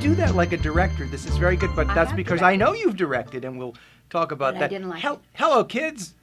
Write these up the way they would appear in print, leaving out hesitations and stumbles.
do that like a director. This is very good, but I that's have because directed. I know you've directed, and we'll talk about But I that. didn't like it. Hello, kids.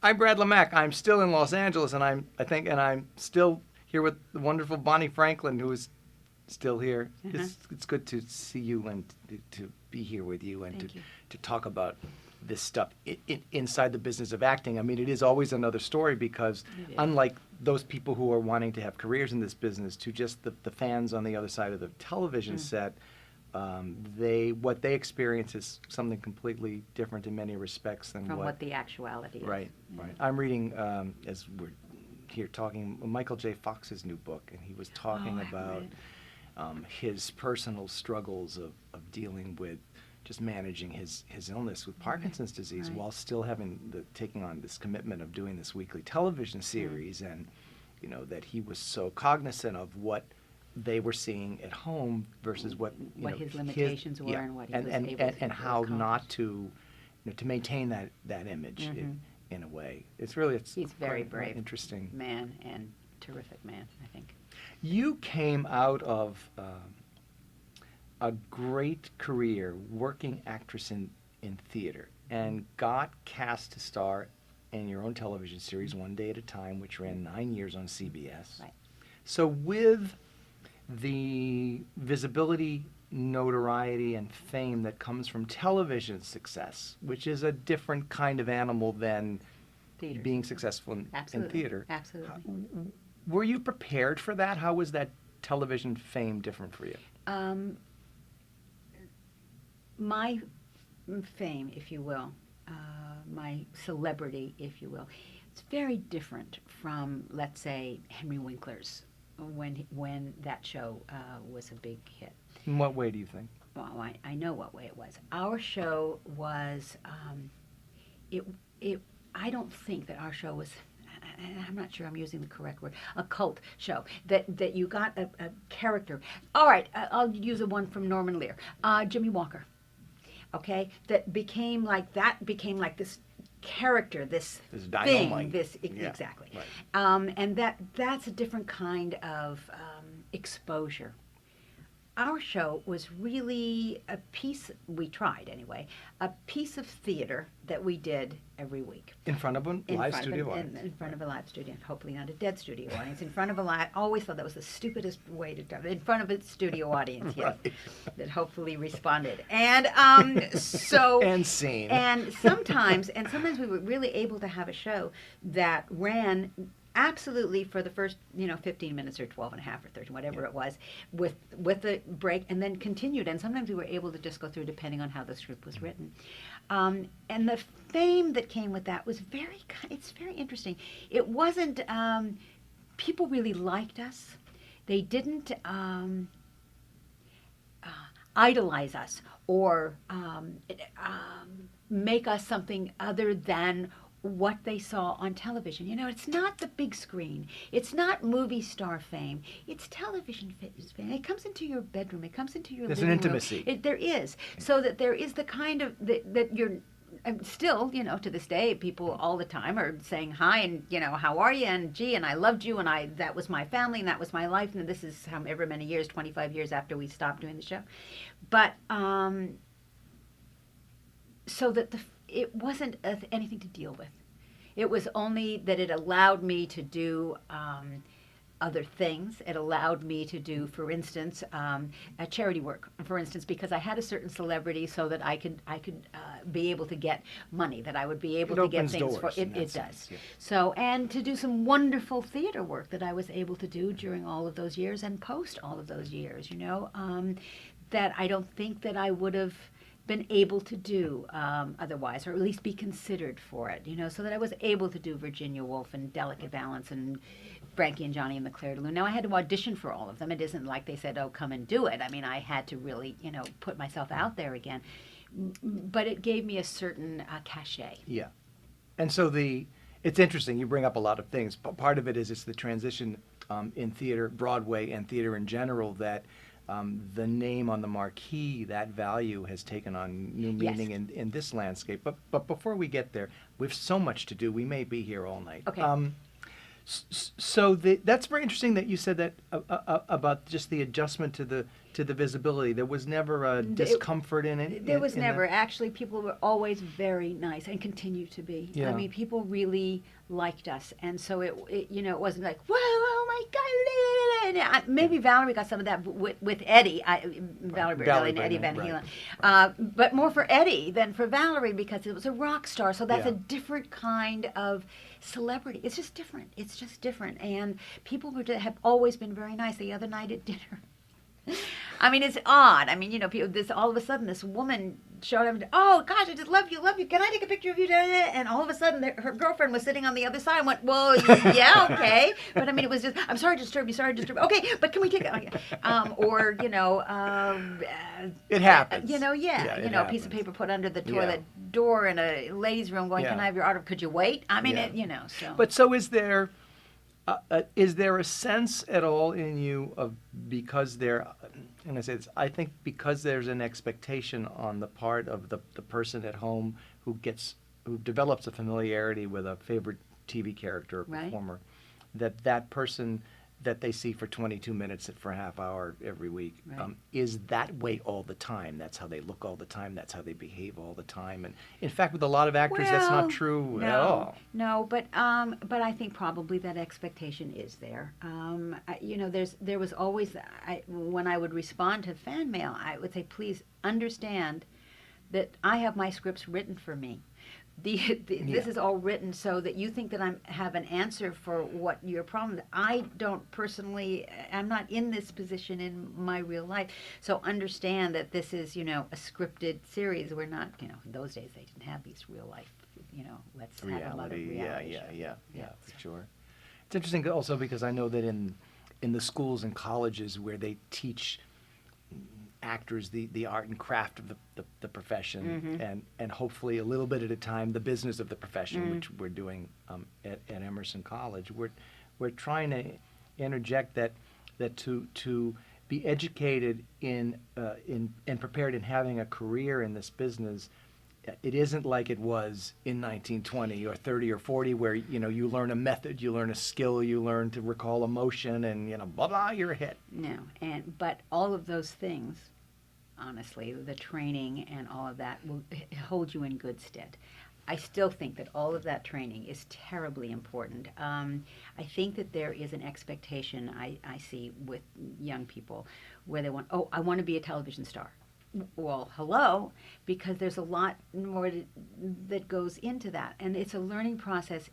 I'm Brad Lemack. I'm still in Los Angeles, and I'm still here with the wonderful Bonnie Franklin, who is still here. It's good to see you and to be here with you and to talk about this stuff inside the business of acting. I mean, it is always another story because unlike those people who are wanting to have careers in this business to just the fans on the other side of the television set, what they experience is something completely different in many respects than from what the actuality is. Right. I'm reading, as we're here talking, Michael J. Fox's new book, and he was talking about his personal struggles of dealing with just managing his illness with Parkinson's disease while still taking on this commitment of doing this weekly television series, and that he was so cognizant of what they were seeing at home versus what his limitations were and what he was able to and how accomplish. not to maintain that image in a way. He's very brave, interesting man and terrific man, I think. You came out of a great career working actress in theater and got cast to star in your own television series, One Day at a Time, which ran 9 years on CBS. Right. So with the visibility, notoriety, and fame that comes from television success, which is a different kind of animal than Theater. being successful in theater. Absolutely. Were you prepared for that? How was that television fame different for you? My fame, if you will, my celebrity, if you will, it's very different from, let's say, Henry Winkler's when that show was a big hit. In what way do you think? Well, I know what way it was. Our show was, I don't think that our show was, I'm not sure I'm using the correct word, a cult show, that you got a character. All right, I'll use a one from Norman Lear, Jimmy Walker, okay, that became like this character, this thing, exactly. Right. And that's a different kind of exposure. Our show was really a piece, we tried anyway, a piece of theater that we did every week. In front of a live studio audience. In front of a live studio, hopefully not a dead studio audience. In front of a live, I always thought that was the stupidest way to do it. In front of a studio audience, yes, right. That hopefully responded. And so... and seen. And sometimes we were really able to have a show that ran absolutely for the first 15 minutes or 12 and a half or 13, whatever it was, with a break, and then continued. And sometimes we were able to just go through depending on how the script was written. And the fame that came with that was it's very interesting. It wasn't, people really liked us. They didn't idolize us or make us something other than what they saw on television. It's not the big screen. It's not movie star fame. It's television fame. It comes into your bedroom. It comes into your living room. There's an intimacy. There is. So that there is the kind of, that you're, still, to this day, people all the time are saying hi and, how are you? And gee, and I loved you, and that was my family, and that was my life, and this is however many years, 25 years after we stopped doing the show. But, so that it wasn't anything to deal with. It was only that it allowed me to do other things. It allowed me to do, for instance, charity work, for instance, because I had a certain celebrity so that I could be able to get money, that I would be able to get things for. It does. Yeah. So, and to do some wonderful theater work that I was able to do during all of those years and post all of those years, that I don't think that I would have been able to do otherwise, or at least be considered for it, so that I was able to do Virginia Woolf and Delicate Balance and Frankie and Johnny and the Claire de Lune. Now, I had to audition for all of them. It isn't like they said, oh, come and do it. I mean, I had to really, put myself out there again. But it gave me a certain cachet. Yeah. And so it's interesting. You bring up a lot of things. Part of it is it's the transition in theater, Broadway, and theater in general, that the name on the marquee, that value has taken on new meaning in this landscape. But before we get there, we have so much to do. We may be here all night. Okay. So that's very interesting that you said that about just the adjustment to to the visibility? There was never a discomfort in it? There was never. Actually, people were always very nice and continue to be. Yeah. I mean, people really liked us. And so it you know, it wasn't like, whoa, oh my God. Maybe Valerie got some of that with Eddie. Valerie Berdelli and Eddie Van Halen. Right. But more for Eddie than for Valerie because it was a rock star. So that's Yeah. a different kind of celebrity. It's just different. It's just different. And people have always been very nice. The other night at dinner, I mean, it's odd. I mean, you know, people, all of a sudden, this woman showed up. Oh gosh, I just love you. Can I take a picture of you? And all of a sudden, her girlfriend was sitting on the other side and went, well, yeah, okay. But I mean, it was just, I'm sorry to disturb you. Okay, but can we take it? Or you know, it happens. You know, a piece of paper put under the toilet door in a ladies' room, going, "Can I have your autograph? Could you wait?" I mean, you know. So. But so is there a sense at all in you of because there, and I say this, I think because there's an expectation on the part of the person at home who develops a familiarity with a favorite TV character or performer, that person that they see for 22 minutes for a half hour every week is that way all the time. That's how they look all the time. That's how they behave all the time. And in fact, with a lot of actors, that's not true at all. No, but I think probably that expectation is there. You know, there was always when I would respond to fan mail, I would say, please understand that I have my scripts written for me. This is all written so that you think that I have an answer for what your problem is. I don't personally, I'm not in this position in my real life. So understand that this is, you know, a scripted series. We're not, you know, in those days they didn't have these real life, you know, let's have another reality show. Yeah, for sure. It's interesting also because I know that in the schools and colleges where they teach actors the art and craft of the profession and hopefully a little bit at a time the business of the profession, which we're doing at Emerson College. We're trying to interject that to be educated in and prepared in having a career in this business. It isn't like it was in 1920 or 30 or 40 where, you know, you learn a method, you learn a skill, you learn to recall emotion and, you know, blah, blah, you're a hit. No, but all of those things, honestly, the training and all of that will hold you in good stead. I still think that all of that training is terribly important. I think that there is an expectation I see with young people where they want, I want to be a television star. Well, hello, because there's a lot more that goes into that, and it's a learning process.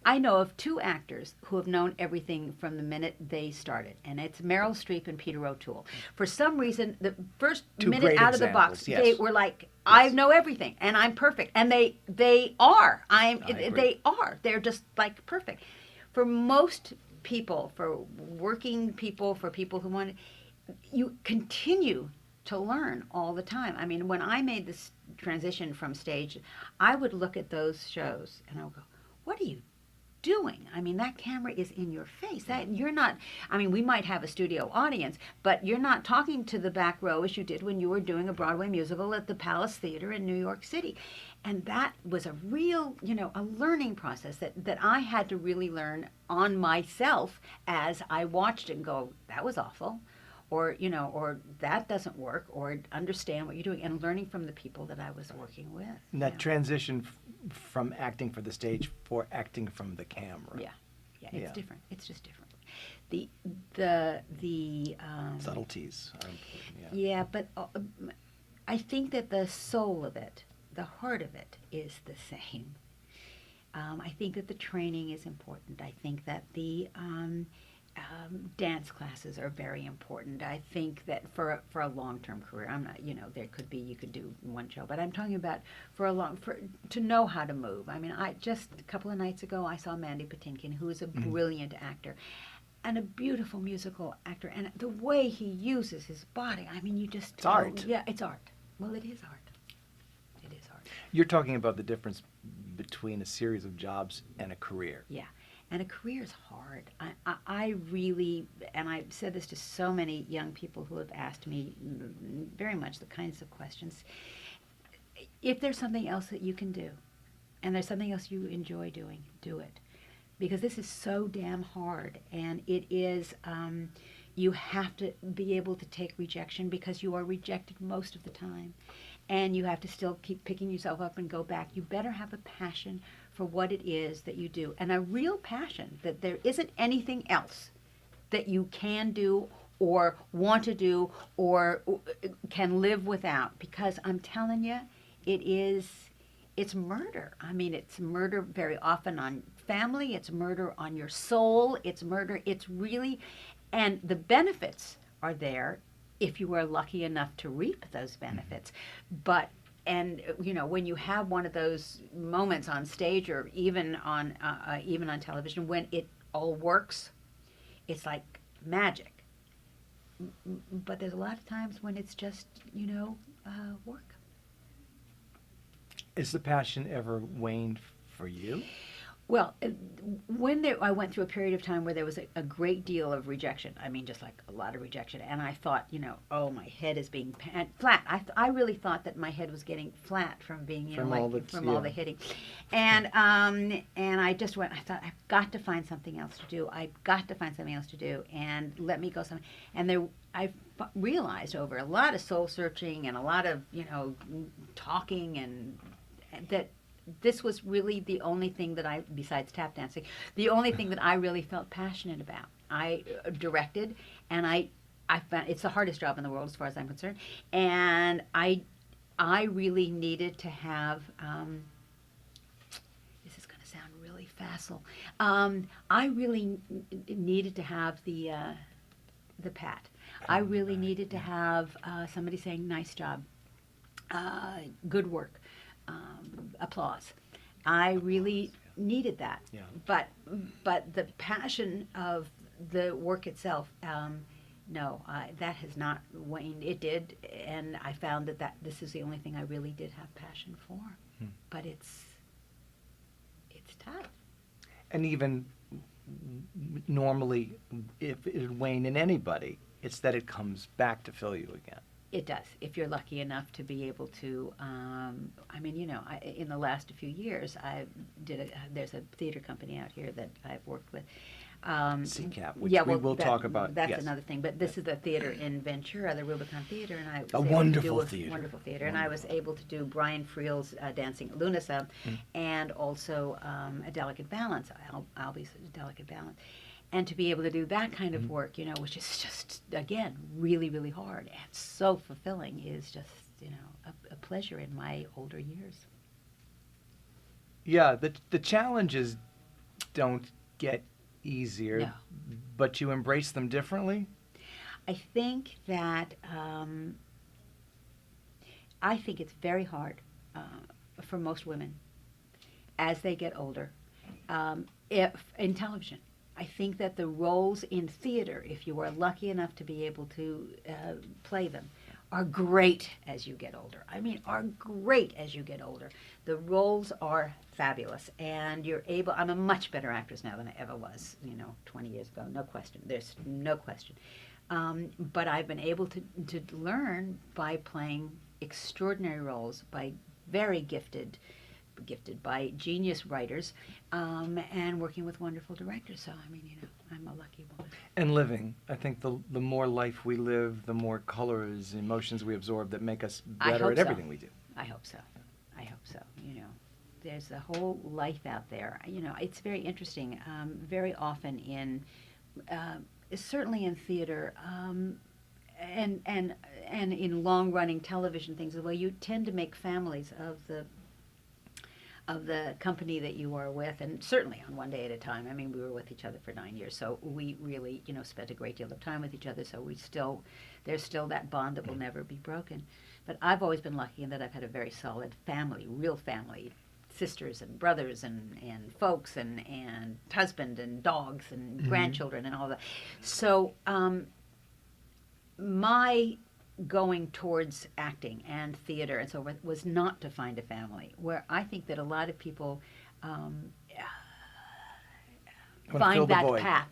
I know of two actors who have known everything from the minute they started, and it's Meryl Streep and Peter O'Toole. For some reason, the first minute out of the box, they were like, I know everything, and I'm perfect. And they are. They are. They're just like perfect. For most people, for working people, for people who want, you continue to learn all the time. I mean, when I made this transition from stage, I would look at those shows and I would go, what are you doing? I mean, that camera is in your face. That you're not, I mean, we might have a studio audience, but you're not talking to the back row as you did when you were doing a Broadway musical at the Palace Theater in New York City. And that was a real, you know, a learning process that I had to really learn on myself as I watched and go, that was awful. Or, you know, or that doesn't work, or understand what you're doing, and learning from the people that I was working with. And that transition from acting for the stage for acting from the camera. Yeah, it's different. It's just different. The subtleties are important. Yeah, but I think that the soul of it, the heart of it, is the same. I think that the training is important. I think that the dance classes are very important. I think that for a long-term career, I'm not, you know, there could be, you could do one show, but I'm talking about to know how to move. I mean, just a couple of nights ago, I saw Mandy Patinkin, who is a brilliant actor and a beautiful musical actor, and the way he uses his body, I mean, you just... It's art. Yeah, it's art. Well, it is art. It is art. You're talking about the difference between a series of jobs and a career. Yeah. And a career is hard. I really, and I've said this to so many young people who have asked me very much the kinds of questions. If there's something else that you can do, and there's something else you enjoy doing, do it. Because this is so damn hard. And it is, you have to be able to take rejection because you are rejected most of the time. And you have to still keep picking yourself up and go back. You better have a passion for what it is that you do, and a real passion that there isn't anything else that you can do or want to do or can live without. Because I'm telling you, it's murder. I mean, it's murder very often on family, it's murder on your soul, it's murder, it's really, and the benefits are there if you are lucky enough to reap those benefits. But, and you know, when you have one of those moments on stage or even on television, when it all works, it's like magic. But there's a lot of times when it's just, work. Is the passion ever waned for you? Well, I went through a period of time where there was a great deal of rejection. I mean, just like a lot of rejection. And I thought, oh, my head is being flat. I really thought that my head was getting flat from being, all the hitting. And I just went, I thought, I've got to find something else to do. I've got to find something else to do. And let me go somewhere. And I realized over a lot of soul searching and a lot of, talking and that this was really the only thing that besides tap dancing, the only thing that I really felt passionate about. I directed, and I found it's the hardest job in the world as far as I'm concerned. And I really needed to have. This is going to sound really facile. I really needed to have the pat. I really needed to have somebody saying, "Nice job, good work." Applause. I really needed that. Yeah. But the passion of the work itself, no, that has not waned. It did, and I found that this is the only thing I really did have passion for. But it's tough. And even normally, if it would wane in anybody, it's that it comes back to fill you again. It does, if you're lucky enough to be able to. In the last few years, there's a theater company out here that I've worked with. CCAP, which we will talk about. That's yes. another thing. But this is the theater in Ventura, the Rubicon Theater, and I was a able wonderful to do theater. Wonderful theater, and I was able to do Brian Friel's Dancing at Lunasa, and also A Delicate Balance, Albie's Delicate Balance. And to be able to do that kind of work, which is just, again, really, really hard and so fulfilling, is just, a pleasure in my older years. Yeah, the challenges don't get easier, No. but you embrace them differently? I think that, I think it's very hard for most women as they get older, if in television. I think that the roles in theater, if you are lucky enough to be able to play them, are great as you get older. I mean, are great as you get older. The roles are fabulous, and I'm a much better actress now than I ever was, 20 years ago, no question. There's no question. But I've been able to learn by playing extraordinary roles by very gifted by genius writers, and working with wonderful directors. So, I'm a lucky woman. And living. I think the more life we live, the more colors, emotions we absorb that make us better at everything we do. I hope so. There's a whole life out there. It's very interesting. Very often certainly in theater, and in long-running television things, well, you tend to make families of the company that you are with, and certainly on One Day at a Time. I mean, we were with each other for 9 years, so we really, spent a great deal of time with each other, so there's still that bond that will never be broken. But I've always been lucky in that I've had a very solid family, real family, sisters and brothers and folks and husband and dogs and grandchildren and all that. So my going towards acting and theater and so forth was not to find a family, where I think that a lot of people find that path,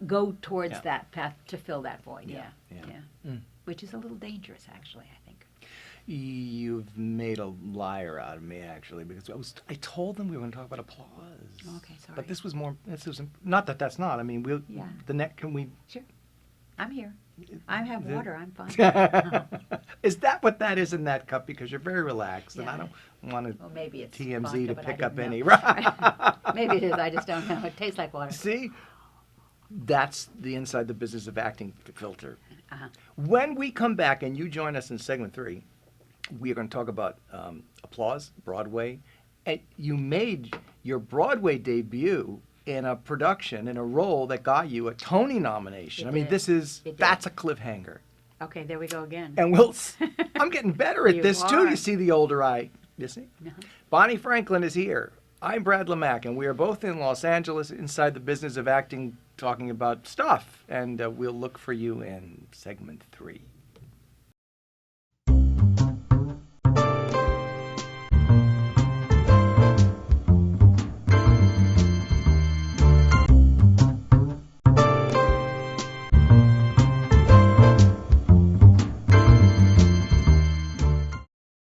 go towards that path to fill that void. Which is a little dangerous, actually, I think. You've made a liar out of me, actually, because I told them we were going to talk about applause. Okay, sorry. But this was not that that's not. I mean, Yeah. can we? Sure. I'm here. I have water. I'm fine. Is that what that is in that cup? Because you're very relaxed, and I Yeah. don't want Well, maybe it's TMZ vodka, to but I pick didn't up know. any. Maybe it is. I just don't know. It tastes like water. See, that's the inside the business of acting filter. Uh-huh. When we come back and you join us in segment 3, we are going to talk about applause, Broadway. And you made your Broadway debut in a production, in a role that got you a Tony nomination. It I mean, did. this is, It did. that's a cliffhanger. Okay, there we go again. And I'm getting better at You this too. are. You see the older I, you see? Uh-huh. Bonnie Franklin is here. I'm Brad LeMac, and we are both in Los Angeles inside the business of acting, talking about stuff. And we'll look for you in segment 3.